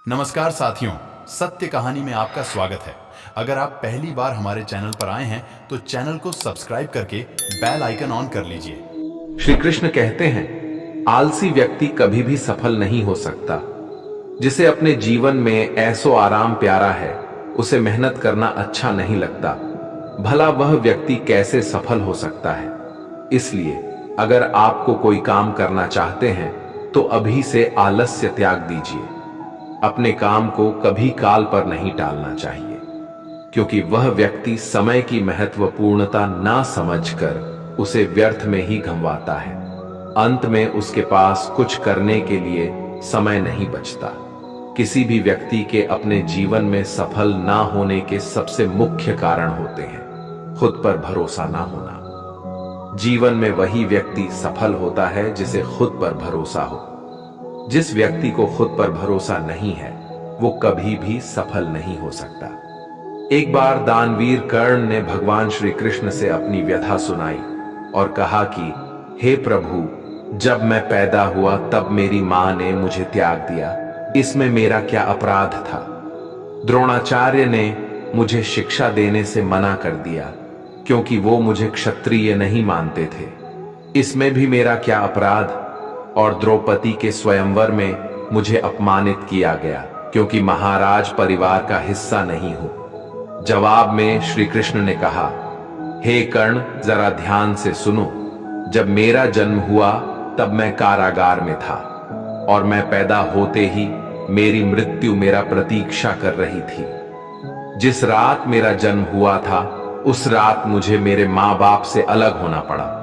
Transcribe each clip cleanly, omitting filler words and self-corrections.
नमस्कार साथियों, सत्य कहानी में आपका स्वागत है। अगर आप पहली बार हमारे चैनल पर आए हैं तो चैनल को सब्सक्राइब करके बेल आइकन ऑन कर लीजिए। श्री कृष्ण कहते हैं, आलसी व्यक्ति कभी भी सफल नहीं हो सकता। जिसे अपने जीवन में ऐसो आराम प्यारा है, उसे मेहनत करना अच्छा नहीं लगता। भला वह व्यक्ति कैसे सफल हो सकता है। इसलिए अगर आपको कोई काम करना चाहते हैं तो अभी से आलस्य त्याग दीजिए। अपने काम को कभी काल पर नहीं टालना चाहिए, क्योंकि वह व्यक्ति समय की महत्वपूर्णता ना समझकर उसे व्यर्थ में ही गंवाता है। अंत में उसके पास कुछ करने के लिए समय नहीं बचता। किसी भी व्यक्ति के अपने जीवन में सफल ना होने के सबसे मुख्य कारण होते हैं खुद पर भरोसा ना होना। जीवन में वही व्यक्ति सफल होता है जिसे खुद पर भरोसा हो। जिस व्यक्ति को खुद पर भरोसा नहीं है, वो कभी भी सफल नहीं हो सकता। एक बार दानवीर कर्ण ने भगवान श्री कृष्ण से अपनी व्यथा सुनाई और कहा कि हे प्रभु, जब मैं पैदा हुआ तब मेरी मां ने मुझे त्याग दिया। इसमें मेरा क्या अपराध था। द्रोणाचार्य ने मुझे शिक्षा देने से मना कर दिया क्योंकि वो मुझे क्षत्रिय नहीं मानते थे। इसमें भी मेरा क्या अपराध। और द्रौपदी के स्वयंवर में मुझे अपमानित किया गया क्योंकि महाराज परिवार का हिस्सा नहीं हूं। जवाब में श्री कृष्ण ने कहा, हे कर्ण, जरा ध्यान से सुनो। जब मेरा जन्म हुआ तब मैं कारागार में था और मैं पैदा होते ही मेरी मृत्यु मेरा प्रतीक्षा कर रही थी। जिस रात मेरा जन्म हुआ था उस रात मुझे मेरे मां बाप से अलग होना पड़ा,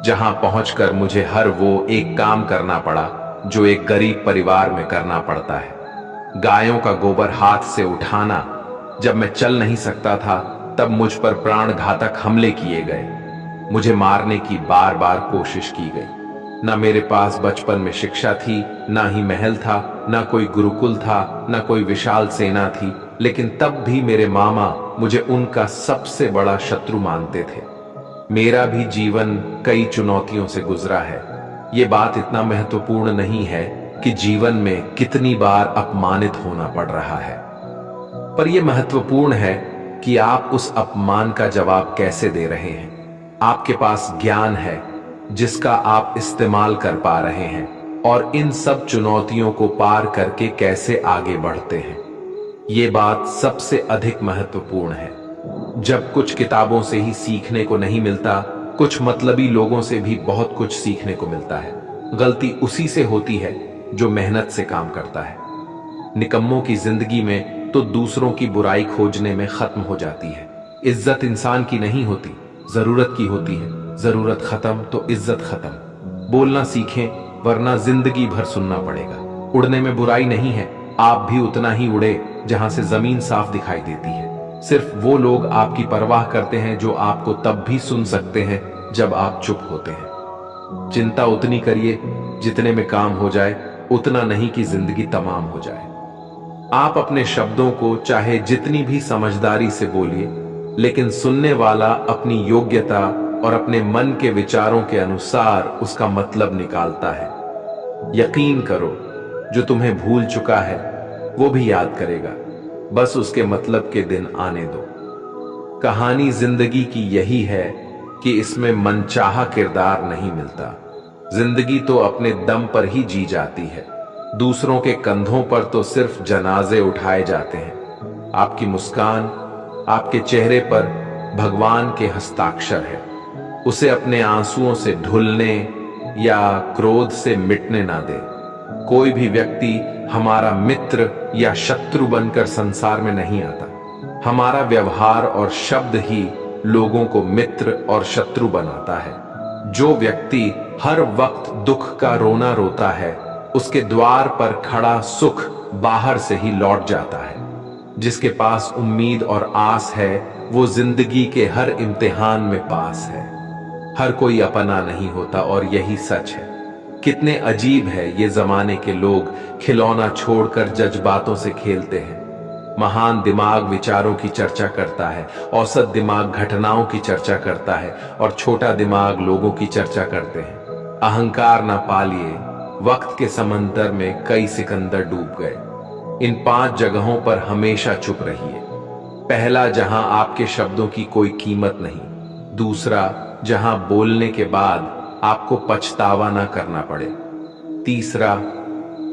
जहां पहुंचकर मुझे हर वो एक काम करना पड़ा जो एक गरीब परिवार में करना पड़ता है। गायों का गोबर हाथ से उठाना। जब मैं चल नहीं सकता था तब मुझ पर प्राणघातक हमले किए गए। मुझे मारने की बार बार कोशिश की गई। ना मेरे पास बचपन में शिक्षा थी, ना ही महल था, ना कोई गुरुकुल था, ना कोई विशाल सेना थी, लेकिन तब भी मेरे मामा मुझे उनका सबसे बड़ा शत्रु मानते थे। मेरा भी जीवन कई चुनौतियों से गुजरा है। ये बात इतना महत्वपूर्ण नहीं है कि जीवन में कितनी बार अपमानित होना पड़ रहा है, पर यह महत्वपूर्ण है कि आप उस अपमान का जवाब कैसे दे रहे हैं। आपके पास ज्ञान है जिसका आप इस्तेमाल कर पा रहे हैं और इन सब चुनौतियों को पार करके कैसे आगे बढ़ते हैं। ये बात सबसे अधिक महत्वपूर्ण है। जब कुछ किताबों से ही सीखने को नहीं मिलता, कुछ मतलबी लोगों से भी बहुत कुछ सीखने को मिलता है। गलती उसी से होती है जो मेहनत से काम करता है। निकम्मों की जिंदगी में तो दूसरों की बुराई खोजने में खत्म हो जाती है। इज्जत इंसान की नहीं होती, जरूरत की होती है। जरूरत खत्म तो इज्जत खत्म। बोलना सीखें, वरना जिंदगी भर सुनना पड़ेगा। उड़ने में बुराई नहीं है, आप भी उतना ही उड़े जहां से जमीन साफ दिखाई देती है। सिर्फ वो लोग आपकी परवाह करते हैं जो आपको तब भी सुन सकते हैं जब आप चुप होते हैं। चिंता उतनी करिए जितने में काम हो जाए, उतना नहीं कि जिंदगी तमाम हो जाए। आप अपने शब्दों को चाहे जितनी भी समझदारी से बोलिए, लेकिन सुनने वाला अपनी योग्यता और अपने मन के विचारों के अनुसार उसका मतलब निकालता है। यकीन करो, जो तुम्हें भूल चुका है वो भी याद करेगा। बस उसके मतलब के दिन आने दो। कहानी जिंदगी की यही है कि इसमें मनचाहा किरदार नहीं मिलता। जिंदगी तो अपने दम पर ही जी जाती है। दूसरों के कंधों पर तो सिर्फ जनाजे उठाए जाते हैं। आपकी मुस्कान, आपके चेहरे पर भगवान के हस्ताक्षर है। उसे अपने आंसुओं से धुलने या क्रोध से मिटने ना दे। कोई भी व्यक्ति हमारा मित्र या शत्रु बनकर संसार में नहीं आता। हमारा व्यवहार और शब्द ही लोगों को मित्र और शत्रु बनाता है। जो व्यक्ति हर वक्त दुख का रोना रोता है, उसके द्वार पर खड़ा सुख बाहर से ही लौट जाता है। जिसके पास उम्मीद और आस है, वो जिंदगी के हर इम्तिहान में पास है। हर कोई अपना नहीं होता और यही सच है। कितने अजीब है ये जमाने के लोग, खिलौना छोड़कर जज्बातों से खेलते हैं। महान दिमाग विचारों की चर्चा करता है, औसत दिमाग घटनाओं की चर्चा करता है और छोटा दिमाग लोगों की चर्चा करते हैं। अहंकार ना पालिए, वक्त के समंदर में कई सिकंदर डूब गए। इन 5 जगहों पर हमेशा चुप रहिए। पहला, जहां आपके शब्दों की कोई कीमत नहीं। दूसरा, जहां बोलने के बाद आपको पछतावा ना करना पड़े। तीसरा,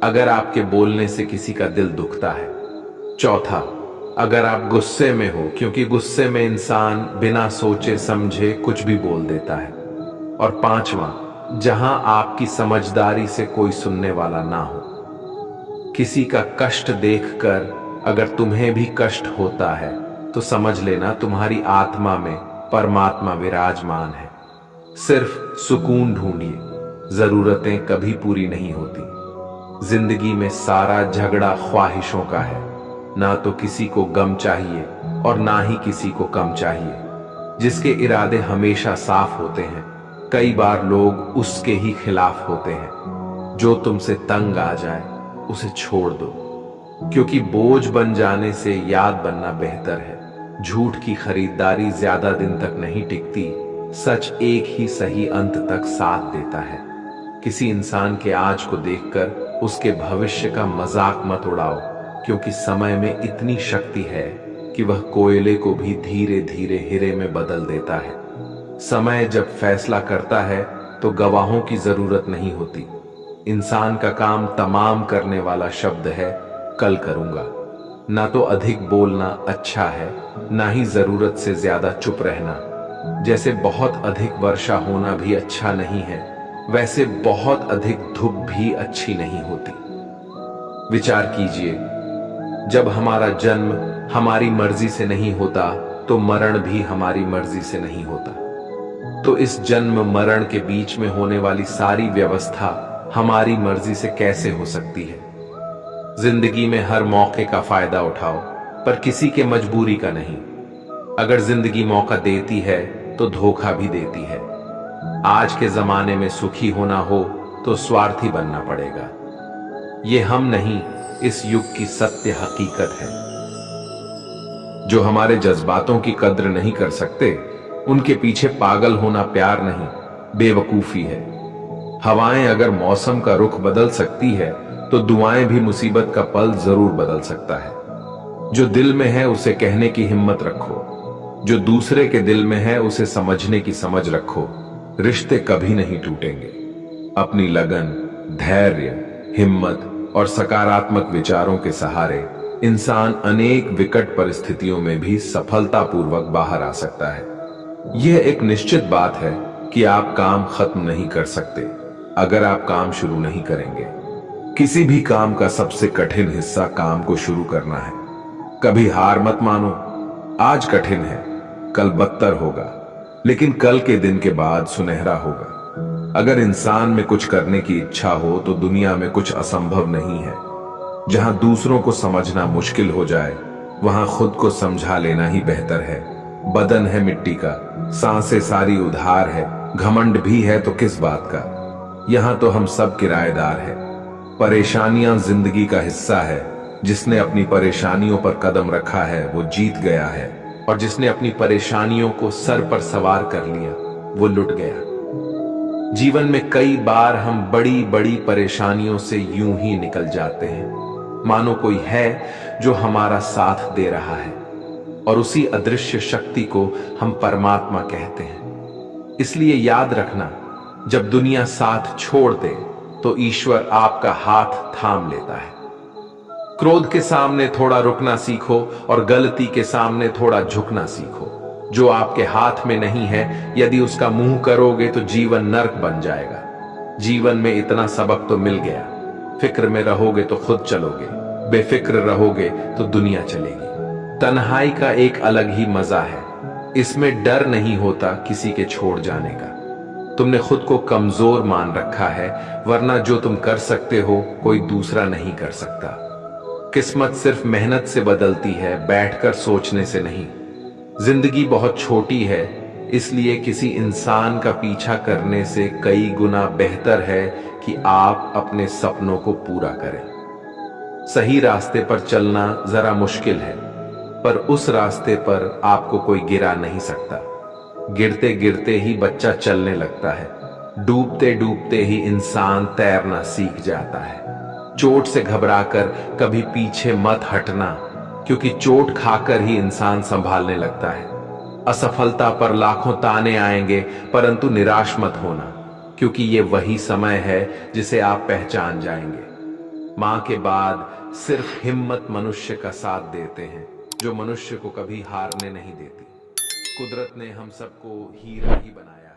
अगर आपके बोलने से किसी का दिल दुखता है। चौथा, अगर आप गुस्से में हो, क्योंकि गुस्से में इंसान बिना सोचे समझे कुछ भी बोल देता है। और पांचवा, जहां आपकी समझदारी से कोई सुनने वाला ना हो। किसी का कष्ट देखकर अगर तुम्हें भी कष्ट होता है तो समझ लेना तुम्हारी आत्मा में परमात्मा विराजमान है। सिर्फ सुकून ढूंढिए, जरूरतें कभी पूरी नहीं होती। जिंदगी में सारा झगड़ा ख्वाहिशों का है। ना तो किसी को गम चाहिए और ना ही किसी को कम चाहिए। जिसके इरादे हमेशा साफ होते हैं, कई बार लोग उसके ही खिलाफ होते हैं। जो तुमसे तंग आ जाए उसे छोड़ दो, क्योंकि बोझ बन जाने से याद बनना बेहतर है। झूठ की खरीदारी ज्यादा दिन तक नहीं टिकती। सच एक ही सही अंत तक साथ देता है। किसी इंसान के आज को देखकर उसके भविष्य का मजाक मत उड़ाओ, क्योंकि समय में इतनी शक्ति है कि वह कोयले को भी धीरे धीरे हीरे में बदल देता है। समय जब फैसला करता है तो गवाहों की जरूरत नहीं होती। इंसान का काम तमाम करने वाला शब्द है कल करूंगा। ना तो अधिक बोलना अच्छा है, ना ही जरूरत से ज्यादा चुप रहना। जैसे बहुत अधिक वर्षा होना भी अच्छा नहीं है, वैसे बहुत अधिक धूप भी अच्छी नहीं होती। विचार कीजिए, जब हमारा जन्म हमारी मर्जी से नहीं होता तो मरण भी हमारी मर्जी से नहीं होता। तो इस जन्म मरण के बीच में होने वाली सारी व्यवस्था हमारी मर्जी से कैसे हो सकती है? जिंदगी में हर मौके का फायदा उठाओ, पर किसी के मजबूरी का नहीं। अगर जिंदगी मौका देती है तो धोखा भी देती है। आज के जमाने में सुखी होना हो तो स्वार्थी बनना पड़ेगा। ये हम नहीं, इस युग की सत्य हकीकत है। जो हमारे जज्बातों की कद्र नहीं कर सकते, उनके पीछे पागल होना प्यार नहीं, बेवकूफी है। हवाएं अगर मौसम का रुख बदल सकती है तो दुआएं भी मुसीबत का पल जरूर बदल सकता है। जो दिल में है उसे कहने की हिम्मत रखो, जो दूसरे के दिल में है उसे समझने की समझ रखो। रिश्ते कभी नहीं टूटेंगे। अपनी लगन, धैर्य, हिम्मत और सकारात्मक विचारों के सहारे इंसान अनेक विकट परिस्थितियों में भी सफलतापूर्वक बाहर आ सकता है। यह एक निश्चित बात है कि आप काम खत्म नहीं कर सकते अगर आप काम शुरू नहीं करेंगे। किसी भी काम का सबसे कठिन हिस्सा काम को शुरू करना है। कभी हार मत मानो। आज कठिन है, कल बदतर होगा, लेकिन कल के दिन के बाद सुनहरा होगा। अगर इंसान में कुछ करने की इच्छा हो तो दुनिया में कुछ असंभव नहीं है। जहां दूसरों को समझना मुश्किल हो जाए, वहां खुद को समझा लेना ही बेहतर है। बदन है मिट्टी का, सांसें सारी उधार है, घमंड भी है तो किस बात का। यहां तो हम सब किराएदार हैं। परेशानियां जिंदगी का हिस्सा है। जिसने अपनी परेशानियों पर कदम रखा है वो जीत गया है, और जिसने अपनी परेशानियों को सर पर सवार कर लिया वो लुट गया। जीवन में कई बार हम बड़ी बड़ी परेशानियों से यूं ही निकल जाते हैं, मानो कोई है जो हमारा साथ दे रहा है, और उसी अदृश्य शक्ति को हम परमात्मा कहते हैं। इसलिए याद रखना, जब दुनिया साथ छोड़ दे तो ईश्वर आपका हाथ थाम लेता है। क्रोध के सामने थोड़ा रुकना सीखो और गलती के सामने थोड़ा झुकना सीखो। जो आपके हाथ में नहीं है, यदि उसका मुंह करोगे तो जीवन नर्क बन जाएगा। जीवन में इतना सबक तो मिल गया। फिक्र में रहोगे तो खुद चलोगे, बेफिक्र रहोगे तो दुनिया चलेगी। तन्हाई का एक अलग ही मजा है। इसमें डर नहीं होता किसी के छोड़ जाने का। तुमने खुद को कमजोर मान रखा है, वरना जो तुम कर सकते हो कोई दूसरा नहीं कर सकता। किस्मत सिर्फ मेहनत से बदलती है, बैठकर सोचने से नहीं। जिंदगी बहुत छोटी है, इसलिए किसी इंसान का पीछा करने से कई गुना बेहतर है कि आप अपने सपनों को पूरा करें। सही रास्ते पर चलना जरा मुश्किल है, पर उस रास्ते पर आपको कोई गिरा नहीं सकता। गिरते गिरते ही बच्चा चलने लगता है, डूबते डूबते ही इंसान तैरना सीख जाता है। चोट से घबराकर कभी पीछे मत हटना, क्योंकि चोट खाकर ही इंसान संभालने लगता है। असफलता पर लाखों ताने आएंगे, परंतु निराश मत होना, क्योंकि ये वही समय है जिसे आप पहचान जाएंगे। मां के बाद सिर्फ हिम्मत मनुष्य का साथ देते हैं, जो मनुष्य को कभी हारने नहीं देती। कुदरत ने हम सबको हीरा ही बनाया।